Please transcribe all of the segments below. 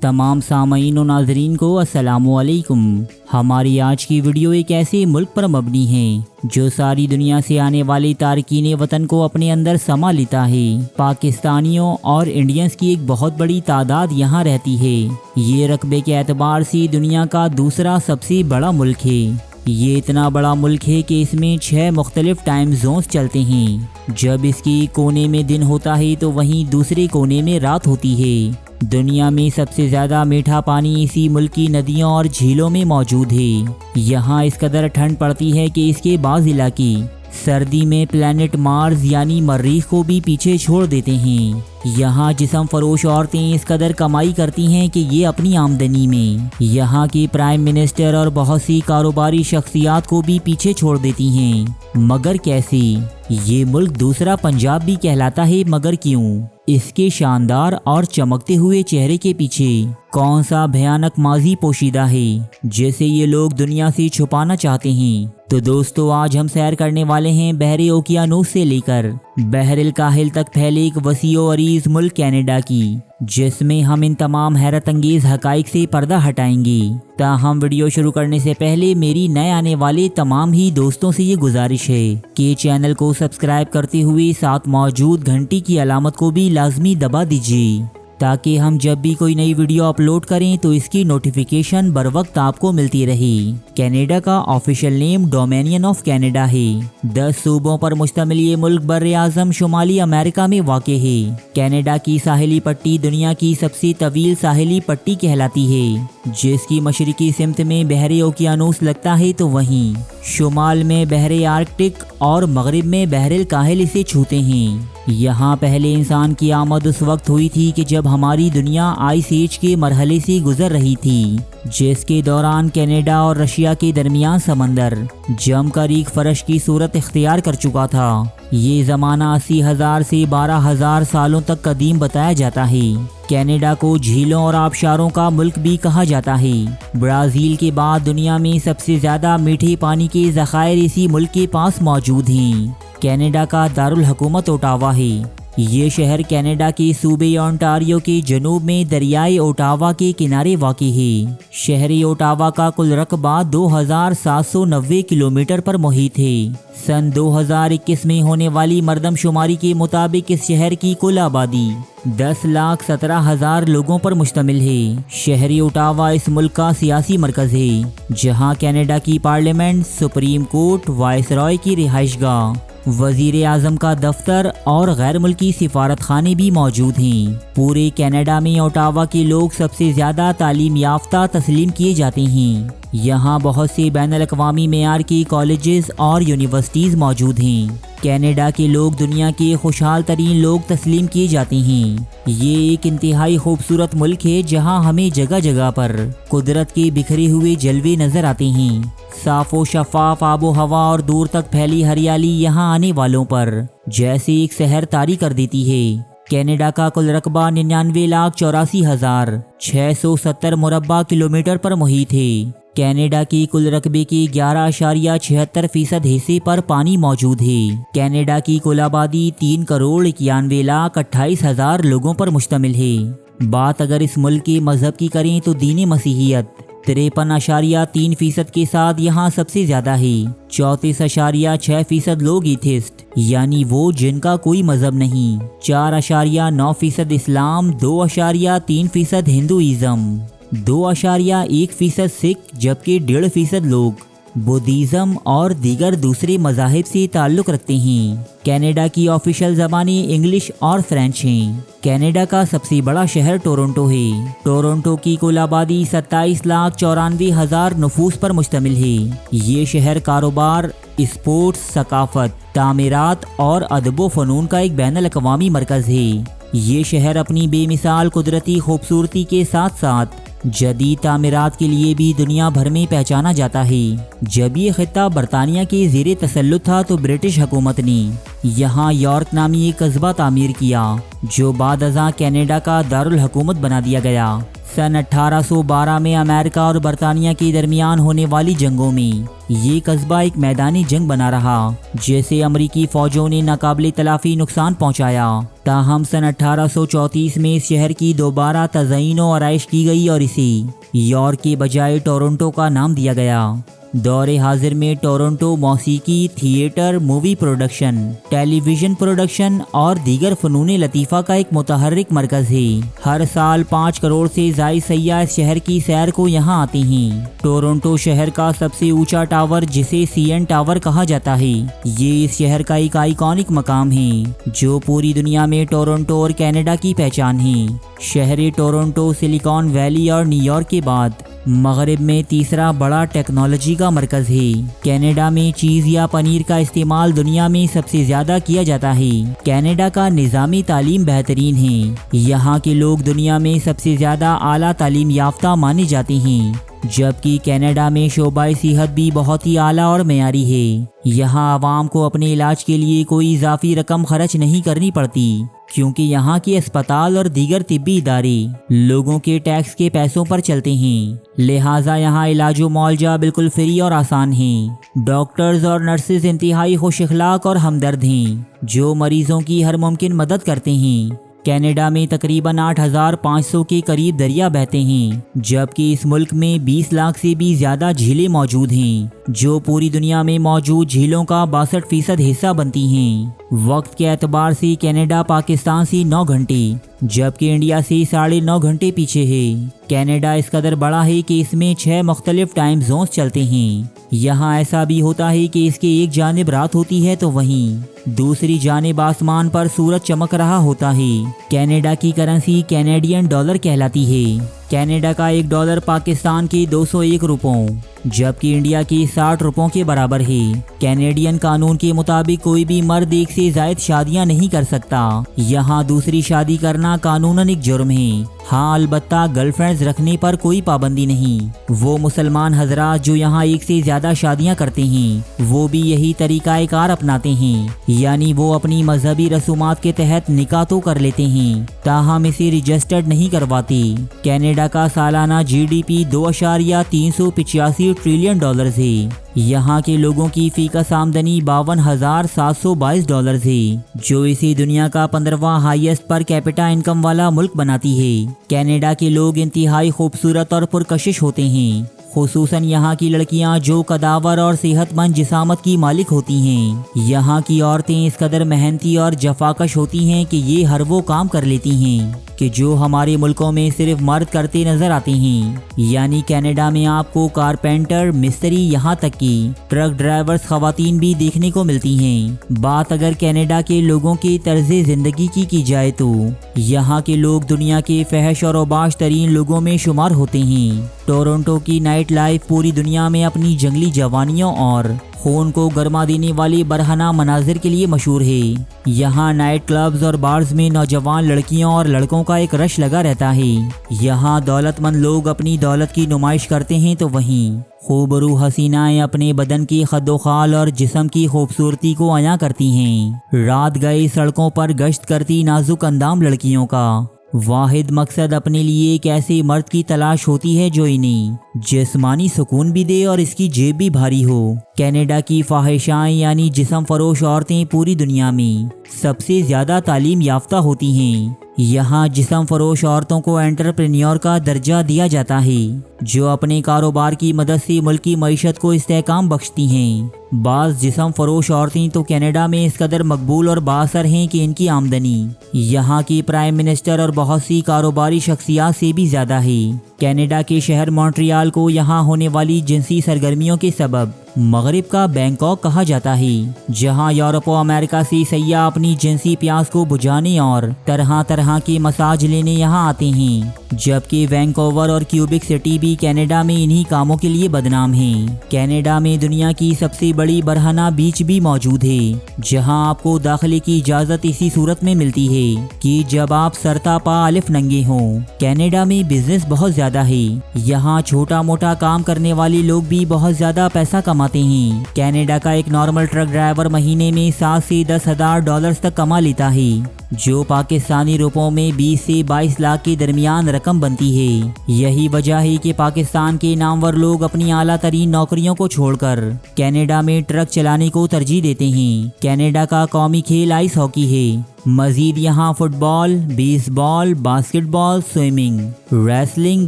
तमाम सामईन और नाजरीन को अस्सलामु अलैकुम। हमारी आज की वीडियो एक ऐसे मुल्क पर मबनी है जो सारी दुनिया से आने वाले तारकीन वतन को अपने अंदर समा लेता है। पाकिस्तानियों और इंडियंस की एक बहुत बड़ी तादाद यहाँ रहती है। ये रकबे के एतबार से दुनिया का दूसरा सबसे बड़ा मुल्क है। ये इतना बड़ा मुल्क है कि इसमें 6 मुख्तलिफ टाइम जोन्स चलते हैं। जब इसके कोने में दिन होता है तो वहीं दूसरे कोने में रात होती है। दुनिया में सबसे ज़्यादा मीठा पानी इसी मुल्क की नदियों और झीलों में मौजूद है। यहाँ इस कदर ठंड पड़ती है कि इसके बाज़ इलाके सर्दी में प्लैनेट मार्स यानी मरीख को भी पीछे छोड़ देते हैं। यहाँ जिस्म फरोश औरतें इस कदर कमाई करती हैं कि ये अपनी आमदनी में यहाँ के प्राइम मिनिस्टर और बहुत सी कारोबारी शख्सियात को भी पीछे छोड़ देती हैं। मगर कैसे? ये मुल्क दूसरा पंजाब भी कहलाता है, मगर क्यों? इसके शानदार और चमकते हुए चेहरे के पीछे कौन सा भयानक माजी पोशीदा है जिसे ये लोग दुनिया से छुपाना चाहते हैं? तो दोस्तों, आज हम सैर करने वाले हैं बहरे ओकियानूस से लेकर बहरिल काहिल तक फैले एक वसी और अरीज मुल्क कनाडा की, जिसमें हम इन तमाम हैरत अंगेज हकाइक से पर्दा हटाएंगे। ताहम वीडियो शुरू करने से पहले मेरी नए आने वाले तमाम ही दोस्तों से ये गुजारिश है कि चैनल को सब्सक्राइब करते हुए साथ मौजूद घंटी की अलामत को भी लाजमी दबा दीजिए, ताकि हम जब भी कोई नई वीडियो अपलोड करें तो इसकी नोटिफिकेशन बर वक्त आपको मिलती रहे। कनाडा का official name dominion of Canada है। 10 सूबों पर मुश्तमिल ये मुल्क बर्रे आज़म शुमाली अमेरिका में वाक़ है। कनाडा की साहिली पट्टी दुनिया की सबसे तवील साहिली पट्टी कहलाती है, जिसकी मशरकी सिमत में बहरे ओकियानूस लगता है तो वहीं शुमाल में बहरे आर्कटिक और मगरिब में बहरिल काहिल इसे छूते हैं। यहाँ पहले इंसान की आमद उस वक्त हुई थी कि जब हमारी दुनिया आइस एज के मरहले से गुजर रही थी, जिसके दौरान कनाडा और रशिया के दरमियान समंदर जमकर एक फर्श की सूरत इख्तियार कर चुका था। ये ज़माना 80,000 से 12,000 सालों तक कदीम बताया जाता है। कनाडा को झीलों और आबशारों का मुल्क भी कहा जाता है। ब्राज़ील के बाद दुनिया में सबसे ज़्यादा मीठे पानी के ज़खायर इसी मुल्क के पास मौजूद हैं। कनाडा का दारुल हुकूमत ओटावा है। ये शहर कनाडा के सूबे ओंटारियो के जनूब में दरियाए ओटावा के किनारे वाक़ई है। शहरी ओटावा का कुल रकबा 2790 किलोमीटर पर मुहित है। सन 2021 में होने वाली मरदमशुमारी के मुताबिक इस शहर की कुल आबादी 10,17,000 लोगों पर मुश्तमिल है। शहरी ओटावा इस मुल्क का सियासी मरकज़ है, जहाँ कनाडा की पार्लियामेंट, सुप्रीम कोर्ट, वायसरॉय की रिहाइशगाह, वजीर आज़म का दफ्तर और गैर मुल्की सिफारत खाने भी मौजूद हैं। पूरे कनाडा में ओटावा के लोग सबसे ज़्यादा तालीम याफ्ता तस्लीम किए जाते हैं। यहाँ बहुत से बैनुल अक़वामी मेयार के कॉलेजेस और यूनिवर्सिटीज़ मौजूद हैं। कनाडा के लोग दुनिया के खुशहाल तरीन लोग तस्लीम किए जाते हैं। ये एक इंतहाई खूबसूरत मुल्क है, जहाँ हमें जगह जगह पर कुदरत के बिखरे हुए जलवे नज़र आते हैं। साफ़ व शफ़ाफ़ आबो हवा और दूर तक फैली हरियाली यहाँ आने वालों पर जैसे एक सहर तारी कर देती है। कनाडा का कुल रकबा 99,84,670 मुरब्बा किलोमीटर पर मुहित है। कनाडा के कुल रकबे के 11.76% हिस्से पर पानी मौजूद है। कनाडा की कुल आबादी 3,91,28,000 लोगों पर मुश्तमिल है। बात अगर इस मुल्क के मजहब की करें तो दीन मसीहियत 53.3% के साथ यहाँ सबसे ज़्यादा है। 34.6% लोग एथिस्ट यानी वो जिनका कोई मजहब नहीं। 4.9% इस्लाम, 2.3% हिंदुइज़म, 2.1% सिख, जबकि 1.5% लोग बुद्धिज़्म और दीगर दूसरे मज़ाहिब से ताल्लुक़ रखते हैं। कनाडा की ऑफिशियल ज़बानें इंग्लिश और फ्रेंच हैं। कनाडा का सबसे बड़ा शहर टोरंटो है। टोरंटो की कुल आबादी 27,94,000 नफूस पर मुश्तमिल है। ये शहर कारोबार, स्पोर्ट्स, सकाफत, तामीरात और अदब व फ़नून का एक बैनुल अक़वामी मरकज़ है। ये शहर अपनी बेमिसाल कुदरती खूबसूरती के साथ साथ जदीद तामीरात के लिए भी दुनिया भर में पहचाना जाता है। जब ये खित्ता बरतानिया के ज़ेरे तसल्लुत था तो ब्रिटिश हुकूमत ने यहाँ यॉर्क नामी एक कस्बा तामीर किया, जो बाद अज़ां कनाडा का दारुल हुकूमत बना दिया गया। سن 1812 میں امریکہ اور برطانیہ کے درمیان ہونے والی جنگوں میں یہ قصبہ ایک میدانی جنگ بنا رہا جیسے امریکی فوجوں نے ناقابل تلافی نقصان پہنچایا۔ تاہم سن 1834 میں اس شہر کی دوبارہ تزئین و آرائش کی گئی اور اسے یارک کے بجائے ٹورنٹو کا نام دیا گیا۔ دور حاضر میں ٹورنٹو موسیقی، تھیٹر، مووی پروڈکشن، ٹیلی ویژن پروڈکشن اور دیگر فنون لطیفہ کا ایک متحرک مرکز ہے۔ ہر سال 5 کروڑ سے زائد سیاح اس شہر کی سیر کو یہاں آتے ہیں۔ ٹورنٹو شہر کا سب سے اونچا ٹاور جسے سی این ٹاور کہا جاتا ہے، یہ اس شہر کا ایک آئیکونک مقام ہے جو پوری دنیا میں ٹورنٹو اور کینیڈا کی پہچان ہے۔ شہر ٹورنٹو سلیکان ویلی اور نیو یارک کے بعد مغرب میں تیسرا بڑا ٹیکنالوجی کا مرکز ہے۔ کینیڈا میں چیز یا پنیر کا استعمال دنیا میں سب سے زیادہ کیا جاتا ہے۔ کینیڈا کا نظامی تعلیم بہترین ہے۔ یہاں کے لوگ دنیا میں سب سے زیادہ اعلیٰ تعلیم یافتہ مانے جاتے ہیں، جبکہ کینیڈا میں شعبہ صحت بھی بہت ہی اعلیٰ اور معیاری ہے۔ یہاں عوام کو اپنے علاج کے لیے کوئی اضافی رقم خرچ نہیں کرنی پڑتی، کیونکہ یہاں کے اسپتال اور دیگر طبی ادارے لوگوں کے ٹیکس کے پیسوں پر چلتے ہیں، لہٰذا یہاں علاج و معالجہ بالکل فری اور آسان ہیں۔ ڈاکٹرز اور نرسز انتہائی خوش اخلاق اور ہمدرد ہیں جو مریضوں کی ہر ممکن مدد کرتے ہیں۔ کینیڈا میں تقریباً 8500 کے قریب دریا بہتے ہیں، جبکہ اس ملک میں 20 لاکھ سے بھی زیادہ جھیلیں موجود ہیں جو پوری دنیا میں موجود جھیلوں کا 62% حصہ بنتی ہیں۔ وقت کے اعتبار سے کینیڈا پاکستان سے 9 گھنٹے جبکہ انڈیا سے 9.5 گھنٹے پیچھے ہے۔ کینیڈا اس قدر بڑا ہے کہ اس میں 6 مختلف ٹائم زونز چلتے ہیں۔ یہاں ایسا بھی ہوتا ہے کہ اس کے ایک جانب رات ہوتی ہے تو وہیں دوسری جانب آسمان پر سورج چمک رہا ہوتا ہے۔ کینیڈا کی کرنسی کینیڈین ڈالر کہلاتی ہے۔ کینیڈا کا $1 پاکستان کے 201 روپوں جبکہ انڈیا کے 60 روپوں کے برابر ہے۔ کینیڈین قانون کے مطابق کوئی بھی مرد ایک سے زائد شادیاں نہیں کر سکتا۔ یہاں دوسری شادی کرنا قانوناً ایک جرم ہے۔ ہاں البتہ گرل فرینڈز رکھنے پر کوئی پابندی نہیں۔ وہ مسلمان حضرات جو یہاں ایک سے زیادہ شادیاں کرتے ہیں وہ بھی یہی طریقہ کار اپناتے ہیں، یعنی وہ اپنی مذہبی رسومات کے تحت نکاح تو کر لیتے ہیں تاہم اسے رجسٹرڈ نہیں کرواتے۔ کینیڈا کا سالانہ GDP 2.385 ٹریلین ڈالرز ہے۔ یہاں کے لوگوں کی فی کس آمدنی $52,722 ہے جو اسے دنیا کا 15واں ہائیسٹ پر کیپٹا انکم والا ملک بناتی ہے۔ کینیڈا کے لوگ انتہائی خوبصورت اور پرکشش ہوتے ہیں، خصوصاً یہاں کی لڑکیاں جو قداور اور صحت مند جسامت کی مالک ہوتی ہیں۔ یہاں کی عورتیں اس قدر محنتی اور جفاکش ہوتی ہیں کہ یہ ہر وہ کام کر لیتی ہیں کہ جو ہمارے ملکوں میں صرف مرد کرتے نظر آتے ہیں، یعنی کینیڈا میں آپ کو کارپینٹر، مستری، یہاں تک کہ ٹرک ڈرائیورز خواتین بھی دیکھنے کو ملتی ہیں۔ بات اگر کینیڈا کے لوگوں کے طرز زندگی کی جائے تو یہاں کے لوگ دنیا کے فحش اور اوباش ترین لوگوں میں شمار ہوتے ہیں۔ ٹورنٹو کی نائٹ لائف پوری دنیا میں اپنی جنگلی جوانیوں اور خون کو گرما دینے والی برہنہ مناظر کے لیے مشہور ہے۔ یہاں نائٹ کلبز اور بارز میں نوجوان لڑکیوں اور لڑکوں کا ایک رش لگا رہتا ہے۔ یہاں دولت مند لوگ اپنی دولت کی نمائش کرتے ہیں تو وہیں خوبرو حسینائیں اپنے بدن کی خد و خال اور جسم کی خوبصورتی کو عیاں کرتی ہیں۔ رات گئے سڑکوں پر گشت کرتی نازک اندام لڑکیوں کا واحد مقصد اپنے لیے ایک ایسے مرد کی تلاش ہوتی ہے جو انہیں جسمانی سکون بھی دے اور اس کی جیب بھی بھاری ہو۔ کینیڈا کی فاحشائیں یعنی جسم فروش عورتیں پوری دنیا میں سب سے زیادہ تعلیم یافتہ ہوتی ہیں۔ یہاں جسم فروش عورتوں کو انٹرپرینیور کا درجہ دیا جاتا ہے جو اپنے کاروبار کی مدد سے ملک کی معیشت کو استحکام بخشتی ہیں۔ بعض جسم فروش عورتیں تو کینیڈا میں اس قدر مقبول اور بااثر ہیں کہ ان کی آمدنی یہاں کی پرائم منسٹر اور بہت سی کاروباری شخصیات سے بھی زیادہ ہے۔ کینیڈا کے شہر مونٹریال کو یہاں ہونے والی جنسی سرگرمیوں کے سبب مغرب کا بینکاک کہا جاتا ہے، جہاں یورپ و امریکہ سے سیاح اپنی جنسی پیاس کو بجھانے اور طرح طرح کے مساج لینے یہاں آتے ہیں، جبکہ وینکوور اور کیوبک سٹی بھی کینیڈا میں انہی کاموں کے لیے بدنام ہیں۔ کینیڈا میں دنیا کی سب سے بڑی برہنہ بیچ بھی موجود ہے، جہاں آپ کو داخلے کی اجازت اسی صورت میں ملتی ہے کہ جب آپ سرتا پا الف ننگے ہوں۔ کینیڈا میں بزنس بہت زیادہ ہے، یہاں چھوٹا موٹا کام کرنے والے لوگ بھی بہت زیادہ پیسہ کماتے ہیں۔ کینیڈا کا ایک نارمل ٹرک ڈرائیور مہینے میں $7,000 سے $10,000 تک کما لیتا ہے۔ जो पाकिस्तानी रुपयों में 20 से 22 लाख के दरमियान रकम बनती है। यही वजह है कि पाकिस्तान के नामवर लोग अपनी आला तरीन नौकरियों को छोड़कर कनाडा में ट्रक चलाने को तरजीह देते हैं। कनाडा का कौमी खेल आइस हॉकी है। मजीद यहाँ football, baseball, basketball, swimming, wrestling,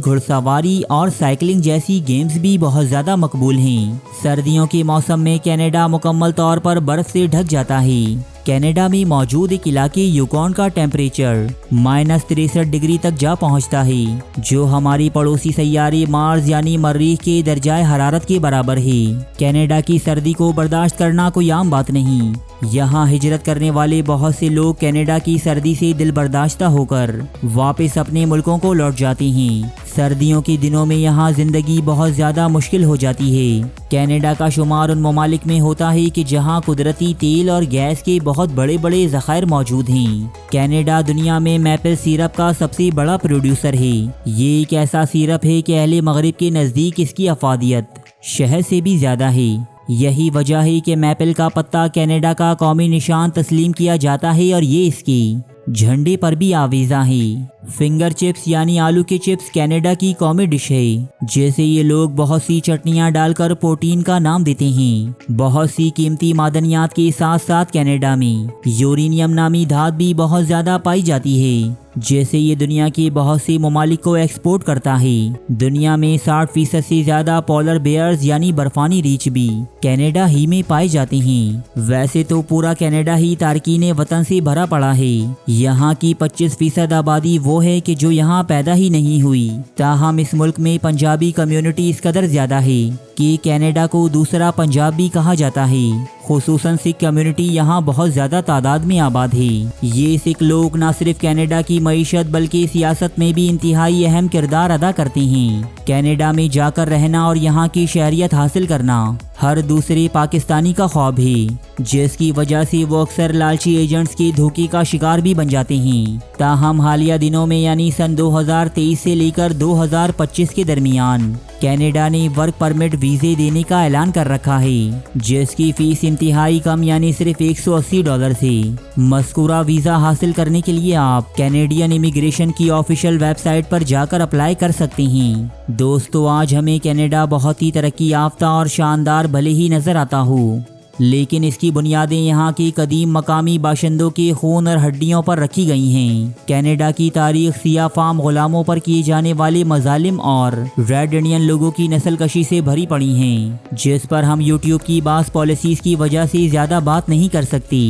घुड़सवारी और साइकिलिंग जैसी गेम्स भी बहुत ज़्यादा मकबूल हैं। सर्दियों के मौसम में कनाडा मुकम्मल तौर पर बर्फ़ से ढक जाता है। कनाडा में मौजूद एक इलाके यूकॉन का टेम्परेचर -63 डिग्री तक जा पहुंचता है, जो हमारी पड़ोसी सैयारे मार्स यानी मर्रीख के दर्जाए हरारत के बराबर है। कनाडा की सर्दी को बर्दाश्त करना कोई आम बात नहीं। यहाँ हिजरत करने वाले बहुत से लोग कनाडा की सर्दी से दिल बर्दाश्ता होकर वापस अपने मुल्कों को लौट जाते हैं। सर्दियों के दिनों में यहाँ ज़िंदगी बहुत ज़्यादा मुश्किल हो जाती है। कनाडा का शुमार उन ममालिक में होता है कि जहाँ कुदरती तेल और गैस के बहुत बड़े बड़े ज़खायर मौजूद हैं। कनाडा दुनिया में मैपल सिरप का सबसे बड़ा प्रोड्यूसर है। ये एक ऐसा सिरप है कि अहले मगरिब के नज़दीक इसकी अफादियत शहद से भी ज़्यादा है। यही वजह है कि मैपल का पत्ता कनाडा का कौमी निशान तस्लीम किया जाता है और ये इसके झंडे पर भी आवेजा है। फिंगर चिप्स यानी आलू के चिप्स कनाडा की कौमी डिश है, जैसे ये लोग बहुत सी चटनियां डालकर प्रोटीन का नाम देते हैं। बहुत सी कीमती मादनियात के साथ साथ कनाडा में यूरेनियम नामी धात भी बहुत ज़्यादा पाई जाती है, जैसे ये दुनिया के बहुत से ममालिक को एक्सपोर्ट करता है। दुनिया में 60% से ज़्यादा पोलर बेयर्स यानी बर्फानी रीछ भी कनाडा ही में पाए जाते हैं। वैसे तो पूरा कनाडा ही तारकीन वतन से भरा पड़ा है। यहाँ की 25% आबादी वो है कि जो यहाँ पैदा ही नहीं हुई। ताहम इस मुल्क में पंजाबी कम्युनिटी इस कदर ज़्यादा है कि कनाडा को दूसरा पंजाब भी कहा जाता है। खुसूसन सिख कम्युनिटी यहाँ बहुत ज़्यादा तादाद में आबाद है। ये सिख लोग न सिर्फ कनाडा की मईशत बल्कि सियासत में भी इंतहाई अहम किरदार अदा करते हैं। कनाडा में जाकर रहना और यहाँ की शहरियत हासिल करना हर दूसरे पाकिस्तानी का ख्वाब है, जिसकी वजह से वो अक्सर लालची एजेंट्स के धोखे का शिकार भी बन जाते हैं। ताहम हालिया दिनों में यानी सन 2023 से लेकर 2025 के दरमियान कनाडा ने वर्क परमिट वीज़े देने का ऐलान कर रखा है, जिसकी फ़ीस इंतहाई कम यानी सिर्फ $180 है। मज़कूरा वीज़ा हासिल करने के लिए आप कैनेडियन इमिग्रेशन की ऑफिशियल वेबसाइट पर जाकर अप्लाई कर सकते हैं। दोस्तों, आज हमें कनाडा बहुत ही तरक्की याफ्ता और शानदार भले ही नज़र आता हो, लेकिन इसकी बुनियादें यहाँ के कदीम मकामी बाशिंदों के खून और हड्डियों पर रखी गई हैं। कनाडा की तारीख सिया फार्म गुलामों पर किए जाने वाले मजालिम और रेड इंडियन लोगों की नस्ल कशी से भरी पड़ी हैं, जिस पर हम यूट्यूब की बास पॉलिसीज़ की वजह से ज़्यादा बात नहीं कर सकती।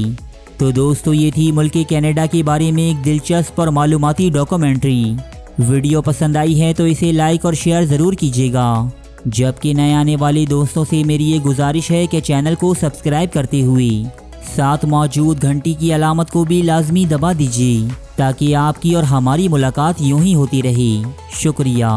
तो दोस्तों, ये थी मुल्क कनाडा के बारे में एक दिलचस्प और मालूमाती डॉक्यूमेंट्री। वीडियो पसंद आई है तो इसे लाइक और शेयर ज़रूर कीजिएगा। जबकि नए आने वाले दोस्तों से मेरी ये गुजारिश है कि चैनल को सब्सक्राइब करते हुए साथ मौजूद घंटी की अलामत को भी लाजमी दबा दीजिए, ताकि आपकी और हमारी मुलाकात यूं ही होती रहे। शुक्रिया।